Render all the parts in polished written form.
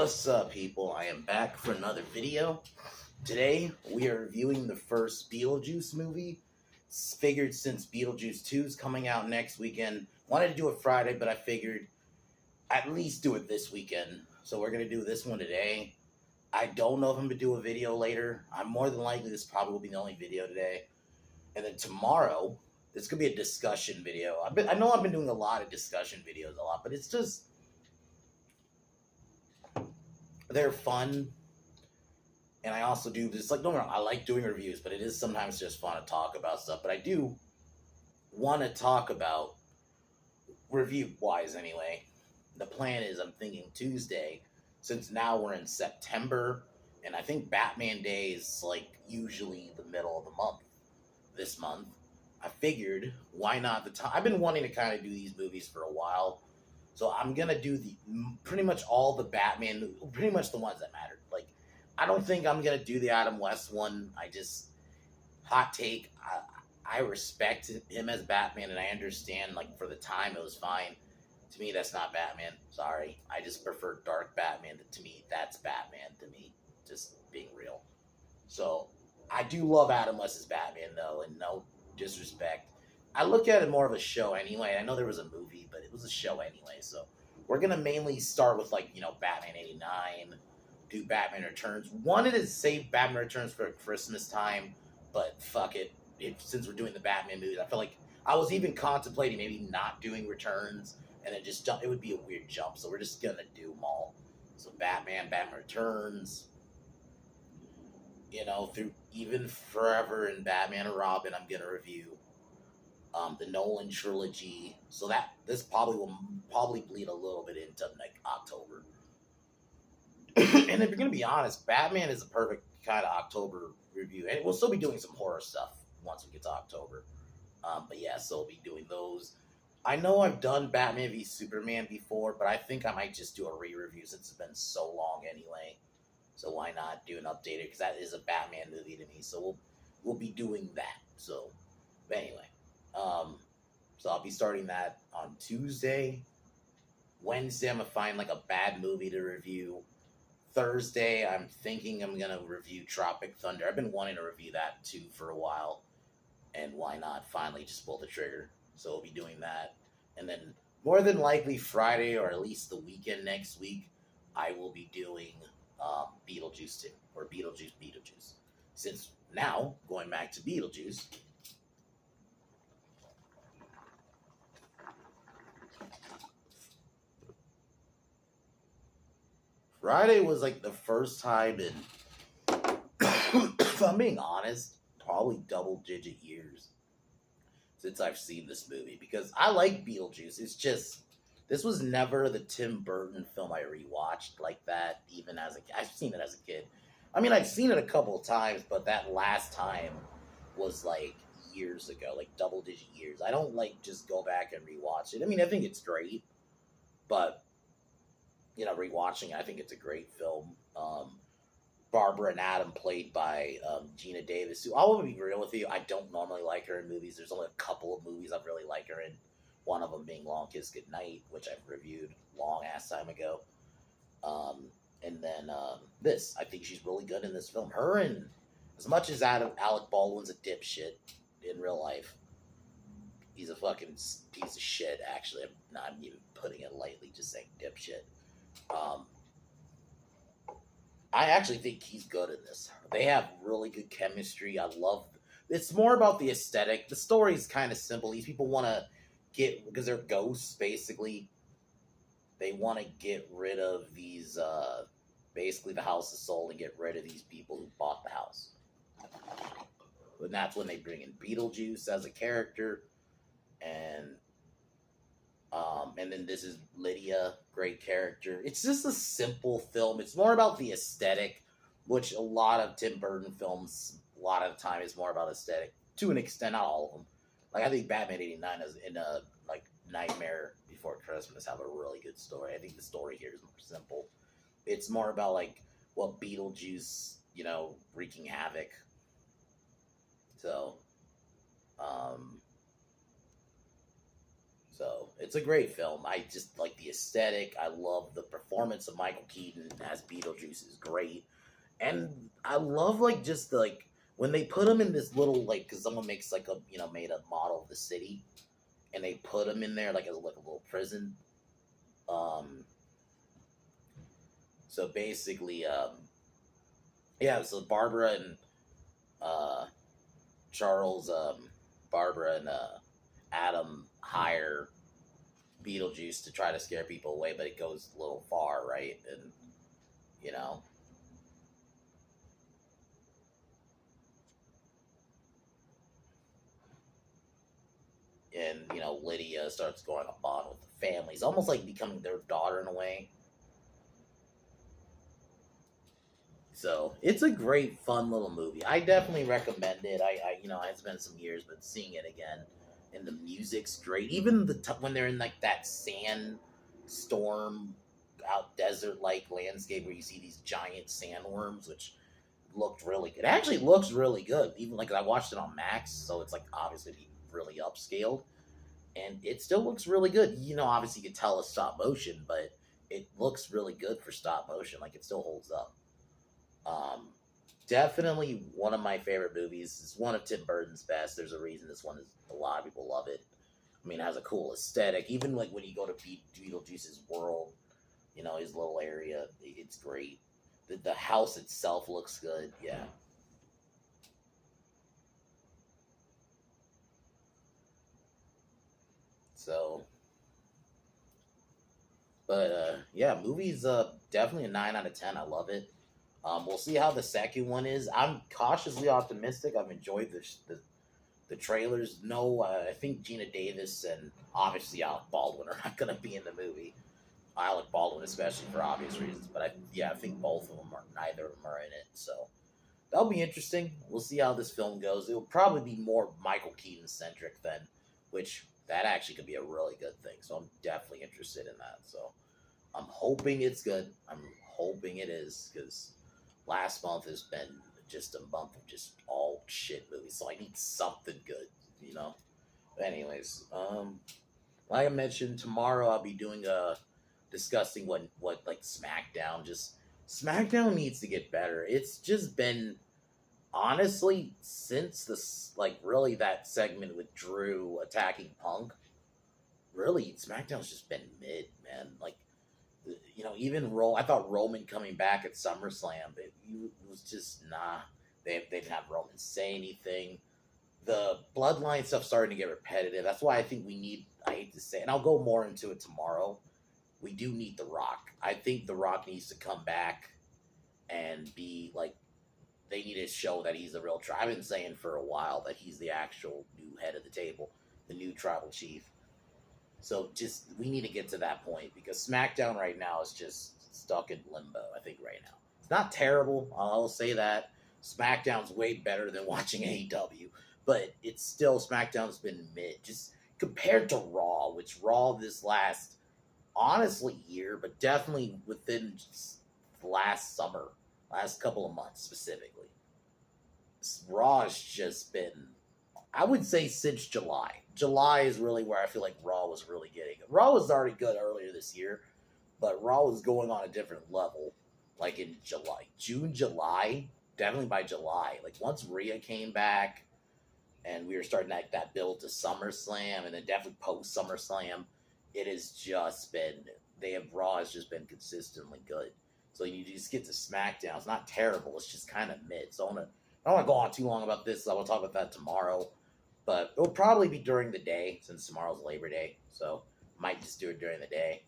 What's up, people? I am back for another video. Today, we are reviewing the first Beetlejuice movie. Figured since Beetlejuice 2 is coming out next weekend, wanted to do it Friday, but I figured at least do it this weekend. So we're going to do this one today. I don't know if I'm going to do a video later. I'm more than likely this probably will be the only video today. And then tomorrow, this could be a discussion video. I know I've been doing a lot of discussion videos but it's just... they're fun, and I also do this, like, don't get me wrong, I like doing reviews, but it is sometimes just fun to talk about stuff, but I do want to talk about, review-wise anyway, the plan is I'm thinking Tuesday, since now we're in September, and I think Batman Day is, like, usually the middle of the month, this month, I figured, why not I've been wanting to kind of do these movies for a while. So I'm going to do pretty much all the Batman, pretty much the ones that mattered. Like, I don't think I'm going to do the Adam West one. Hot take, I respect him as Batman, and I understand, like, for the time it was fine. To me, that's not Batman. Sorry. I just prefer dark Batman. To me, that's Batman to me. Just being real. So, I do love Adam West's Batman, though, and no disrespect. I look at it more of a show anyway. I know there was a movie, but it was a show anyway. So we're going to mainly start with, like, Batman 89, do Batman Returns. Wanted to save Batman Returns for Christmas time, but fuck it. Since we're doing the Batman movies, I feel like I was even contemplating maybe not doing Returns and then just jump. It would be a weird jump. So we're just going to do them all. So Batman Returns, through even Forever and Batman and Robin, I'm going to review. The Nolan trilogy, so this will bleed a little bit into, like, October. And if you're gonna be honest, Batman is a perfect kind of October review, and we'll still be doing some horror stuff once we get to October. But yeah, so we'll be doing those. I know I've done Batman v Superman before, but I think I might just do a re-review since it's been so long anyway. So why not do an updated? Because that is a Batman movie to me. So we'll be doing that. So, but anyway. So I'll be starting that on Tuesday. Wednesday, I'm going to find, like, a bad movie to review. Thursday, I'm thinking I'm going to review Tropic Thunder. I've been wanting to review that, too, for a while. And why not finally just pull the trigger? So we'll be doing that. And then, more than likely, Friday, or at least the weekend next week, I will be doing Beetlejuice 2. Or Beetlejuice. Since now, going back to Beetlejuice... Friday was, like, the first time in, if I'm being honest, probably double-digit years since I've seen this movie. Because I like Beetlejuice. It's just, this was never the Tim Burton film I rewatched like that, even as a kid. I've seen it as a kid. I mean, I've seen it a couple of times, but that last time was, like, years ago, like, double-digit years. I don't, like, just go back and rewatch it. I mean, I think it's great, but... rewatching, I think it's a great film. Barbara and Adam, played by Gina Davis, who, I will be real with you, I don't normally like her in movies. There's only a couple of movies I've really liked her in. One of them being Long Kiss Goodnight, which I've reviewed long-ass time ago. And then this. I think she's really good in this film. Her, and as much as Alec Baldwin's a dipshit in real life, he's a fucking piece of shit, actually. I'm not even putting it lightly, just saying dipshit. I actually think he's good in this. They have really good chemistry. It's more about the aesthetic. The story's kind of simple. These people want to because they're ghosts, basically. They want to get rid of these, basically the house is sold, and get rid of these people who bought the house. And that's when they bring in Beetlejuice as a character, and then this is Lydia, great character. It's just a simple film. It's more about the aesthetic, which a lot of Tim Burton films, a lot of the time, is more about aesthetic. To an extent, not all of them. Like, I think Batman 89 is like, Nightmare Before Christmas have a really good story. I think the story here is more simple. It's more about, like, what Beetlejuice, wreaking havoc. So, So it's a great film. I just like the aesthetic. I love the performance of Michael Keaton as Beetlejuice is great, and I love like just like when they put him in this little like because someone makes like a made a model of the city and they put him in there like as like a little prison. Um, so basically, yeah. So Barbara and uh, Charles, Barbara and Adam hire Beetlejuice to try to scare people away, but it goes a little far, right? And you know, and Lydia starts going on bond with the family. It's almost like becoming their daughter in a way. So it's a great, fun little movie. I definitely recommend it. It's been some years, but seeing it again, and the music's great. Even when they're in like that sand storm out desert like landscape where you see these giant sandworms, which looked really good. It actually looks really good. Even like I watched it on Max, so it's like obviously really upscaled, and it still looks really good. Obviously you can tell it's stop motion, but it looks really good for stop motion. Like it still holds up. Um, Definitely one of my favorite movies. It's one of Tim Burton's best. There's a reason this one is a lot of people love it. I mean, it has a cool aesthetic. Even like when you go to Beetlejuice's world, his little area, it's great. The house itself looks good. Yeah. So, but yeah, movies definitely a 9 out of 10. I love it. We'll see how the second one is. I'm cautiously optimistic. I've enjoyed the trailers. No, I think Gina Davis and obviously Alec Baldwin are not going to be in the movie. Alec Baldwin, especially for obvious reasons. But I think both of them are. Neither of them are in it. So that'll be interesting. We'll see how this film goes. It will probably be more Michael Keaton centric than, which that actually could be a really good thing. So I'm definitely interested in that. So I'm hoping it's good. I'm hoping it is because last month has been just a month of just all shit movies. So I need something good. But anyways, like I mentioned, tomorrow I'll be doing a discussing what like SmackDown. Just SmackDown needs to get better. It's just been honestly since this like really that segment with Drew attacking Punk. Really, SmackDown's just been mid, man. Like even I thought Roman coming back at SummerSlam, it was just nah. They didn't have Roman say anything. The bloodline stuff starting to get repetitive. That's why I think we need. I hate to say, it, and I'll go more into it tomorrow. We do need The Rock. I think The Rock needs to come back and be like. They need to show that he's the real. I've been saying for a while that he's the actual new head of the table, the new tribal chief. So just we need to get to that point because SmackDown right now is just stuck in limbo. I think right now it's not terrible. I'll say that SmackDown's way better than watching AEW, but it's still SmackDown's been mid. Just compared to Raw, which Raw this last honestly year, but definitely within just the last summer, last couple of months specifically, Raw has just been I would say since July. July is really where I feel like Raw was really getting it. Raw was already good earlier this year, but Raw was going on a different level. Like in July, June, July, definitely by July. Like once Rhea came back, and we were starting that build to SummerSlam, and then definitely post SummerSlam, it has just been Raw has just been consistently good. So you just get to SmackDown. It's not terrible. It's just kind of mid. So I don't want to go on too long about this. I will talk about that tomorrow. But it'll probably be during the day since tomorrow's Labor Day. So might just do it during the day.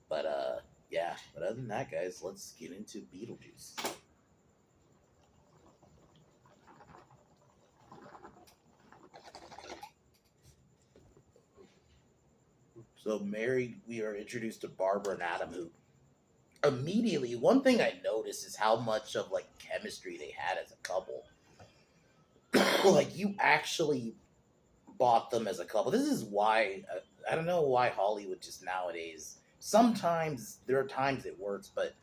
But yeah. But other than that, guys, let's get into Beetlejuice. So married, we are introduced to Barbara and Adam, who immediately one thing I noticed is how much of like chemistry they had as a couple. Like you actually bought them as a couple. This is why I don't know why Hollywood just nowadays. Sometimes there are times it works, but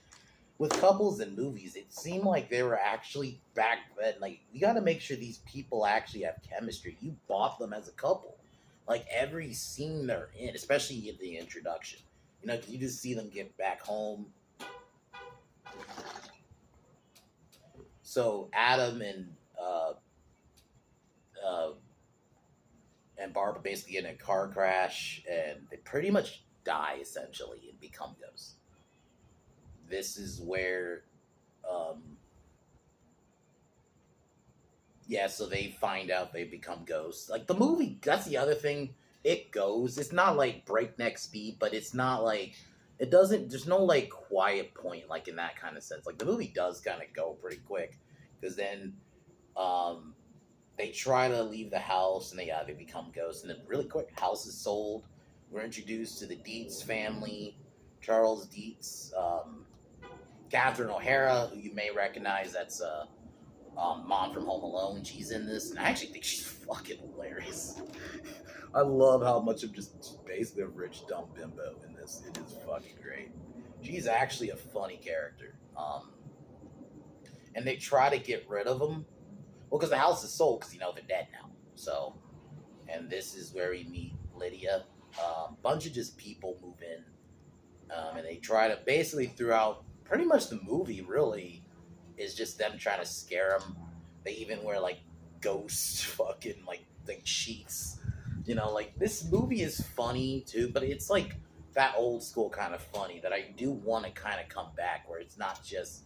with couples in movies, it seemed like they were actually back then. Like we got to make sure these people actually have chemistry. You bought them as a couple. like every scene they're in, especially in the introduction. You know, 'cause you just see them get back home. So Adam uh, and Barbara basically get in a car crash, and they pretty much die essentially and become ghosts. This is where, um, yeah, so they find out they become ghosts. Like the movie, that's the other thing. It goes. It's not like breakneck speed, but it's not like it doesn't. There's no like quiet point like in that kind of sense. Like the movie does kind of go pretty quick because then um, they try to leave the house and they become ghosts, and then really quick, house is sold. We're introduced to the Dietz family, Charles Dietz, Catherine O'Hara, who you may recognize. That's mom from Home Alone. She's in this, and I actually think she's fucking hilarious. I love how much of just basically a rich dumb bimbo in this. It is fucking great. She's actually a funny character. And they try to get rid of them. Well, because the house is sold, because they're dead now. So, and this is where we meet Lydia. Bunch of just people move in, and they try to basically throughout pretty much the movie. Really, is just them trying to scare them. They even wear like ghost fucking like sheets. Like this movie is funny too, but it's like that old school kind of funny that I do want to kind of come back where it's not just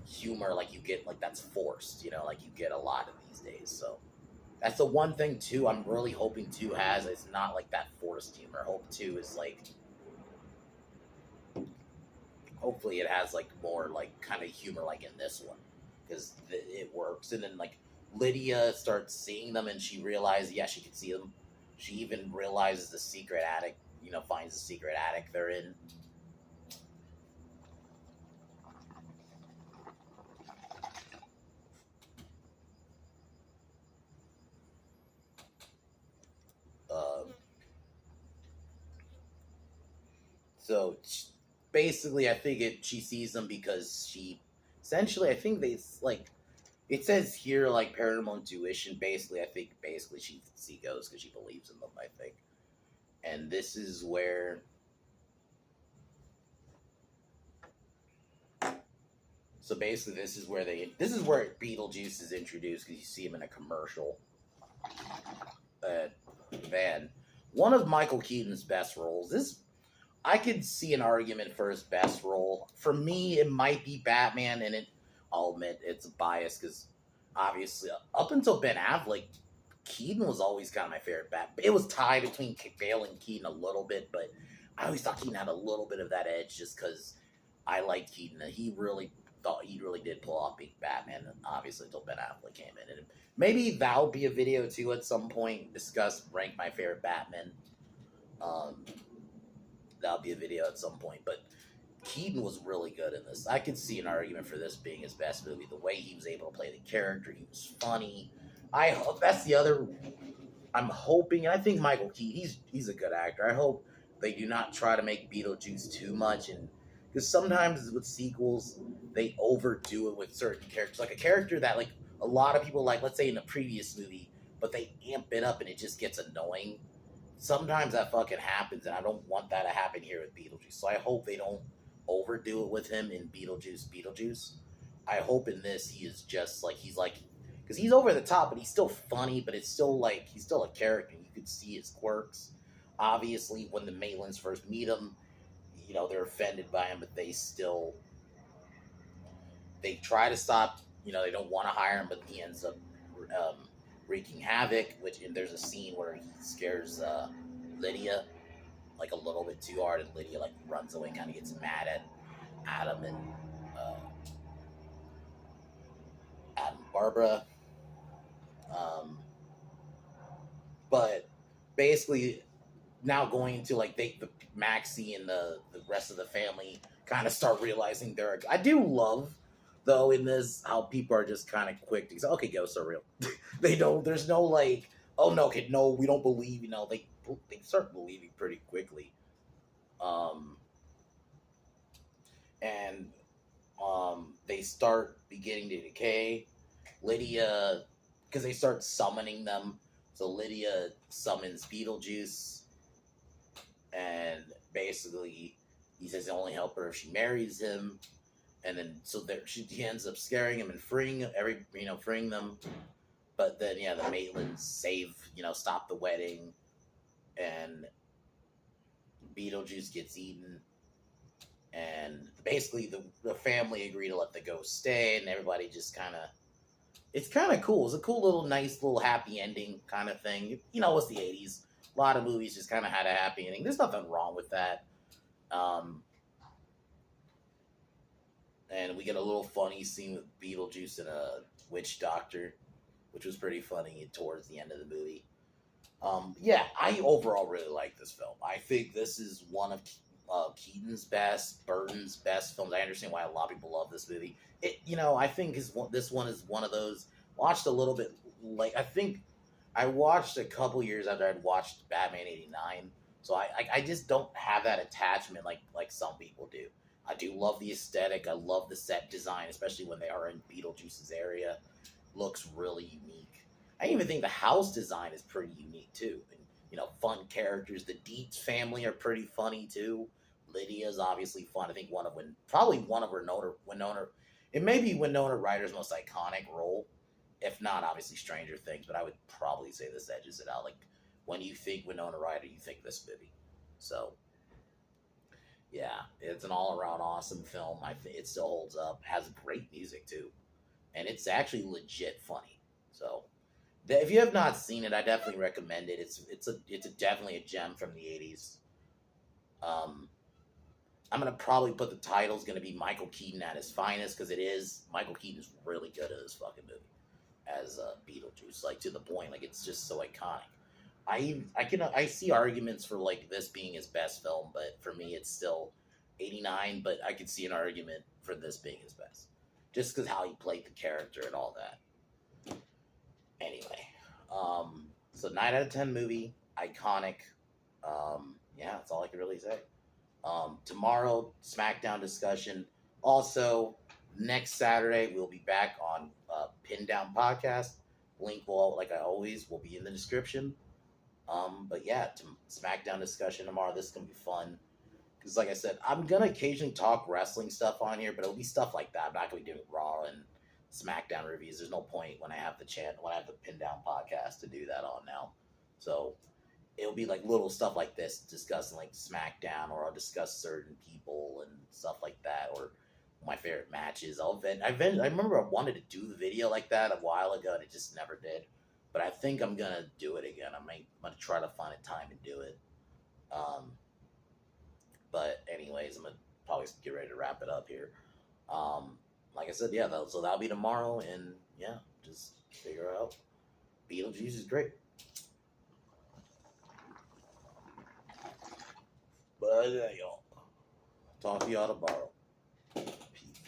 humor like you get like that's forced, like you get a lot of these days. So that's the one thing too I'm really hoping 2 has. It's not like that forced humor. Hope 2 is like hopefully it has like more like kind of humor like in this one because it works. And then like Lydia starts seeing them and she realizes she can see them. She even realizes the secret attic, finds the secret attic they're in. Um, so basically, I think she sees them because she essentially, I think they like it says here like paranormal intuition. Basically, I think she sees ghosts because she believes in them. I think, and this is where. So basically, this is where Beetlejuice is introduced because you see him in a commercial. Man, one of Michael Keaton's best roles. This I could see an argument for his best role. For me, it might be Batman, and I'll admit it's a bias because obviously up until Ben Affleck, Keaton was always kind of my favorite Bat. It was tied between Bale and Keaton a little bit, but I always thought Keaton had a little bit of that edge just because I liked Keaton. He really did pull off being Batman, and obviously until Ben Affleck came in. And maybe that'll be a video too at some point. Rank my favorite Batman. Um, that'll be a video at some point. But Keaton was really good in this. I could see an argument for this being his best movie. The way he was able to play the character, he was funny. I hope that's the other. I'm hoping, and I think Michael Keaton, he's a good actor. I hope they do not try to make Beetlejuice too much, and because sometimes with sequels they overdo it with certain characters, like a character that like a lot of people like, let's say in a previous movie, but they amp it up and it just gets annoying. Sometimes that fucking happens, and I don't want that to happen here with Beetlejuice. So I hope they don't overdo it with him in Beetlejuice. I hope in this he is just like because he's over the top, but he's still funny. But it's still like he's still a character. You could see his quirks. Obviously, when the Maitlands first meet him, they're offended by him, but they try to stop. They don't want to hire him, but he ends up um, wreaking havoc. And there's a scene where he scares Lydia like a little bit too hard, and Lydia like runs away, kind of gets mad at Adam and uh, Barbara. Um, but basically, now going into like the Maxie and the rest of the family kind of start realizing I do love though in this how people are just kind of quick to say, okay, ghosts are real. They don't. There's no like, oh no, okay, no, we don't believe. They start believing pretty quickly. Um, and they start beginning to decay. Lydia, because they start summoning them. So Lydia summons Beetlejuice, and basically he says he'll only help her if she marries him. And then so there, he ends up scaring him and freeing them. But then the Maitlands stop the wedding, and Beetlejuice gets eaten. And basically the family agree to let the ghost stay, and everybody just it's kind of cool. It's a cool little, nice little happy ending kind of thing. It's the 80s. A lot of movies just kind of had a happy ending. There's nothing wrong with that. And we get a little funny scene with Beetlejuice and a witch doctor, which was pretty funny towards the end of the movie. I overall really like this film. I think this is one of Keaton's best, Burton's best films. I understand why a lot of people love this movie. I think this one is one of those. Watched a little bit I think I watched a couple years after I'd watched Batman '89, so I just don't have that attachment like some people do. I do love the aesthetic. I love the set design, especially when they are in Beetlejuice's area. Looks really unique. I even think the house design is pretty unique too. And, fun characters. The Dietz family are pretty funny too. Lydia's obviously fun. I think probably one of Winona. It may be Winona Ryder's most iconic role, if not obviously Stranger Things. But I would probably say this edges it out. Like when you think Winona Ryder, you think this movie. So yeah, it's an all-around awesome film. I think it still holds up. Has great music too, and it's actually legit funny. So if you have not seen it, I definitely recommend it. It's definitely a gem from the '80s. I'm gonna probably put the title's gonna be Michael Keaton at his finest, because it is. Michael Keaton's really good at this fucking movie as Beetlejuice, like to the point, like it's just so iconic. I see arguments for like this being his best film, but for me it's still '89. But I could see an argument for this being his best, just because how he played the character and all that. Anyway, so 9 out of 10 movie, iconic. That's all I can really say. Tomorrow, SmackDown discussion. Also, next Saturday, we'll be back on Pin Down Podcast. Link will, like I always, will be in the description. But yeah, SmackDown discussion tomorrow. This is going to be fun. Because like I said, I'm going to occasionally talk wrestling stuff on here, but it'll be stuff like that. I'm not going to be doing Raw and SmackDown reviews. There's no point when I have the Pin Down Podcast to do that on now. So it'll be like little stuff like this, discussing like SmackDown, or I'll discuss certain people and stuff like that, or my favorite matches. I remember I wanted to do the video like that a while ago, and it just never did. But I think I'm gonna do it again. I'm gonna try to find a time to do it. But anyways, I'm gonna probably get ready to wrap it up here. Like I said, so that'll be tomorrow, and just figure out. Beetlejuice is great. But yeah, y'all. Talk to y'all tomorrow. Peace.